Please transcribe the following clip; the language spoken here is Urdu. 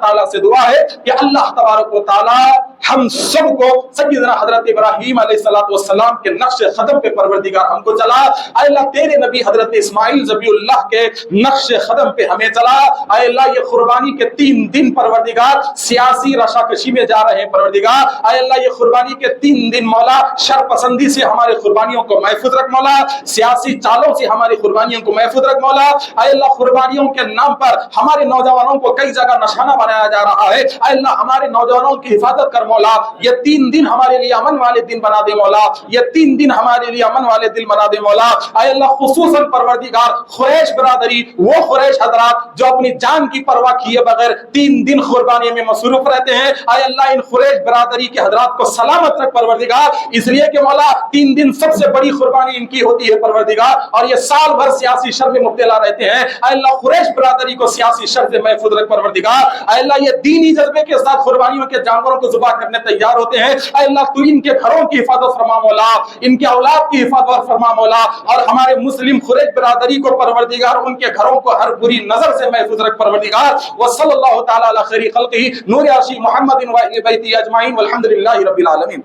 تعالیٰ سے دعا ہے کہ اللہ تبارک و تعالیٰ ہم سب کو سیدنا حضرت ابراہیم علیہ السلام کے نقش قدم پہ پروردگار ہم کو چلا. اے اللہ تیرے نبی حضرت اسماعیل ذبیح اللہ کے نقش قدم پہ ہمیں چلا. اے اللہ یہ قربانی کے 3 دن پروردگار سیاسی رشاکشی میں جا رہے ہیں پروردگار. اے اللہ یہ قربانی کے 3 دن مولا شر پسندی سے ہماری قربانیوں کو محفوظ رکھ مولا, سیاسی چالوں سے ہماری قربانیوں کو محفوظ رکھ مولا. اے اللہ قربانیوں کے نام پر ہمارے نوجوانوں کو کئی جگہ نشانہ بنایا جا رہا ہے. اے اللہ ہمارے نوجوانوں کی حفاظت کر مولا. یہ 3 دن ہمارے لیے امن والے دن بنا دے مولا. یہ 3 دن ہمارے لیے امن والے دن بنا دے مولا. اے اللہ خصوصاً پروردگار قریش برادری, وہ قریش حضرات جو اپنی جان کی پرواہ کیے بغیر 3 دن قربانی میں مصروف رہتے ہیں, اے اللہ ان قریش برادری کے حضرات کو سلامت رکھ پروردگار. اس لیے کہ مولا 3 دن سب سے بڑی قربانی ان کی ہوتی ہے پروردگار, اور یہ سال بھر سیاسی شر میں مبتلا رہتے ہیں. اے اللہ قریش برادری کو سیاسی شر سے محفوظ رکھ پروردگار. اے اللہ یہ دینی جذبے کے ساتھ قربانیوں کے جانوروں کو ذبح کرنے تیار ہوتے ہیں. اے اللہ تو ان کے گھروں کی حفاظت فرما مولا, ان کے اولاد کی حفاظت فرما مولا, اور ہمارے مسلم قریش برادری کو پروردگار ان کے گھروں کو ہر بری نظر سے محفوظ رکھ پروردگار. وصلی اللہ تعالی علی خیر خلقہ نور عرشی محمد و اہل بیتہ اجمعین والحمد للہ رب العالمین.